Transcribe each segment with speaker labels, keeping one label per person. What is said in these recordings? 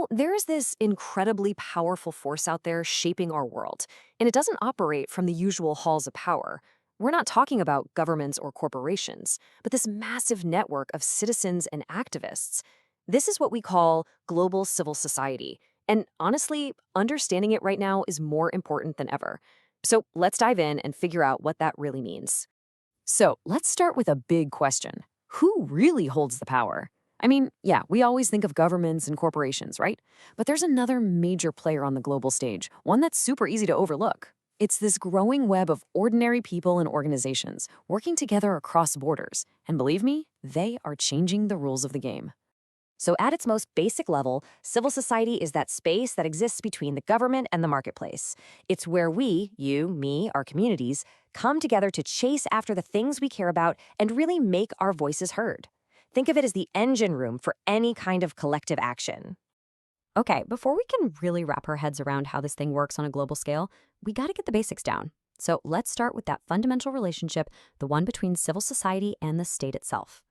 Speaker 1: There is this incredibly powerful force out there shaping our world, and it doesn't operate from the usual halls of power. We're not talking about governments or corporations, but this massive network of citizens and activists. This is what we call global civil society. And honestly, understanding it right now is more important than ever. So let's dive in and figure out what that really means. So let's start with a big question. Who really holds the power? I mean, yeah, we always think of governments and corporations, right? But there's another major player on the global stage, one that's super easy to overlook. It's this growing web of ordinary people and organizations working together across borders. And believe me, they are changing the rules of the game.
Speaker 2: So, at its most basic level, civil society is that space that exists between the government and the marketplace. It's where we, you, me, our communities, come together to chase after the things we care about and really make our voices heard. Think of it as the engine room for any kind of collective action. Okay, before we can really wrap our heads around how this thing works on a global scale, we gotta get the basics down. So, let's start with that fundamental relationship, the one between civil society and the state itself.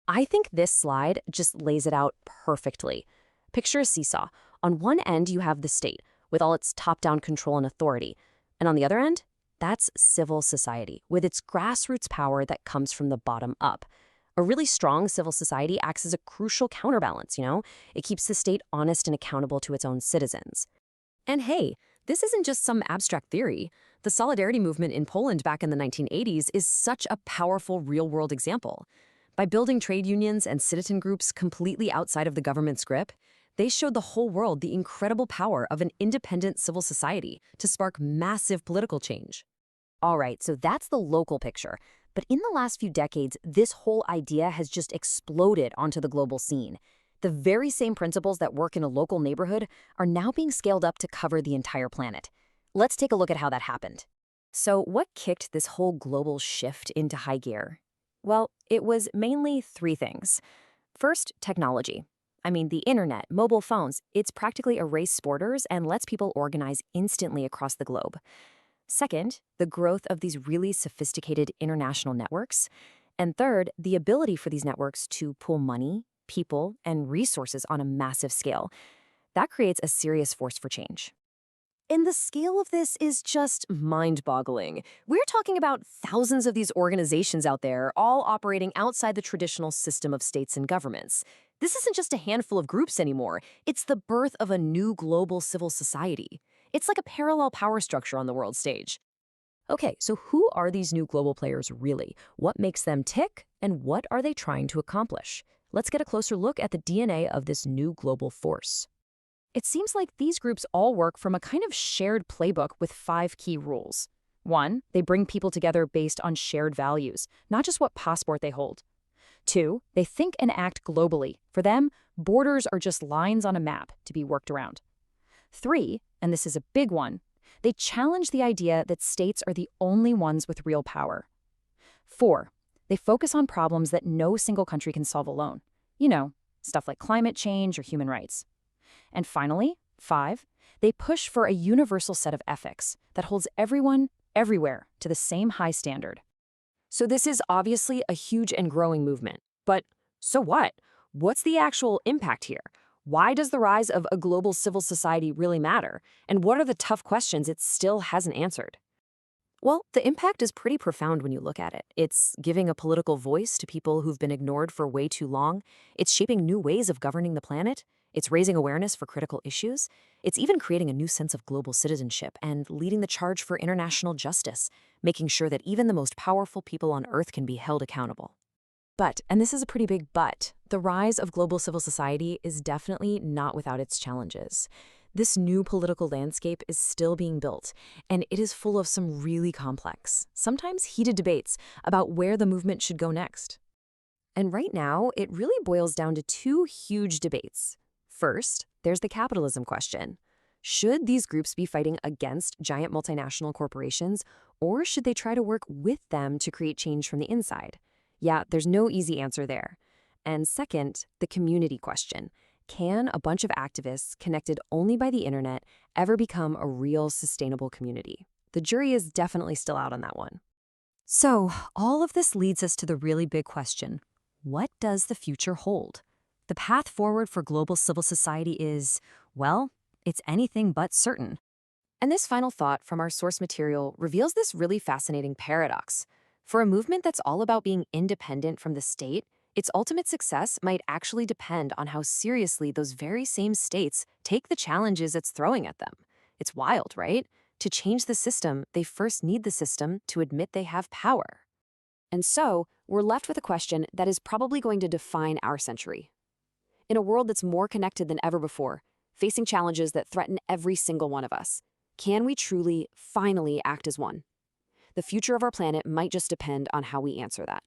Speaker 2: I think this slide just lays it out perfectly. Picture a seesaw. On one end, you have the state, with all its top-down control and authority. And on the other end, that's civil society, with its grassroots power that comes from the bottom up. A really strong civil society acts as a crucial counterbalance. It keeps the state honest and accountable to its own citizens. And hey, this isn't just some abstract theory. The Solidarity movement in Poland back in the 1980s is such a powerful real-world example. By building trade unions and citizen groups completely outside of the government's grip, they showed the whole world the incredible power of an independent civil society to spark massive political change. All right, so that's the local picture. But in the last few decades, this whole idea has just exploded onto the global scene. The very same principles that work in a local neighborhood are now being scaled up to cover the entire planet. Let's take a look at how that happened.
Speaker 1: So what kicked this whole global shift into high gear? Well, it was mainly three things. First, technology. I mean, the internet, mobile phones, it's practically erased borders and lets people organize instantly across the globe. Second, the growth of these really sophisticated international networks. And third, the ability for these networks to pool money, people, and resources on a massive scale. That creates a serious force for change. And the scale of this is just mind-boggling. We're talking about thousands of these organizations out there, all operating outside the traditional system of states and governments. This isn't just a handful of groups anymore. It's the birth of a new global civil society. It's like a parallel power structure on the world stage. Okay, so who are these new global players really? What makes them tick, and what are they trying to accomplish? Let's get a closer look at the DNA of this new global force. It seems like these groups all work from a kind of shared playbook with 5 key rules. 1, they bring people together based on shared values, not just what passport they hold. 2, they think and act globally. For them, borders are just lines on a map to be worked around. 3, and this is a big one, they challenge the idea that states are the only ones with real power. 4, they focus on problems that no single country can solve alone. Stuff like climate change or human rights. And finally, 5, they push for a universal set of ethics that holds everyone, everywhere, to the same high standard. So this is obviously a huge and growing movement. But so what? What's the actual impact here? Why does the rise of a global civil society really matter? And what are the tough questions it still hasn't answered? Well, the impact is pretty profound when you look at it. It's giving a political voice to people who've been ignored for way too long. It's shaping new ways of governing the planet. It's raising awareness for critical issues. It's even creating a new sense of global citizenship and leading the charge for international justice, making sure that even the most powerful people on Earth can be held accountable. But, and this is a pretty big but, the rise of global civil society is definitely not without its challenges. This new political landscape is still being built, and it is full of some really complex, sometimes heated debates about where the movement should go next. And right now, it really boils down to 2 huge debates. First, there's the capitalism question. Should these groups be fighting against giant multinational corporations, or should they try to work with them to create change from the inside? Yeah, there's no easy answer there. And second, the community question. Can a bunch of activists connected only by the internet ever become a real sustainable community? The jury is definitely still out on that one. So, all of this leads us to the really big question. What does the future hold? The path forward for global civil society is, well, it's anything but certain.
Speaker 2: And this final thought from our source material reveals this really fascinating paradox. For a movement that's all about being independent from the state, its ultimate success might actually depend on how seriously those very same states take the challenges it's throwing at them. It's wild, right? To change the system, they first need the system to admit they have power. And so, we're left with a question that is probably going to define our century. In a world that's more connected than ever before, facing challenges that threaten every single one of us, can we truly, finally act as one? The future of our planet might just depend on how we answer that.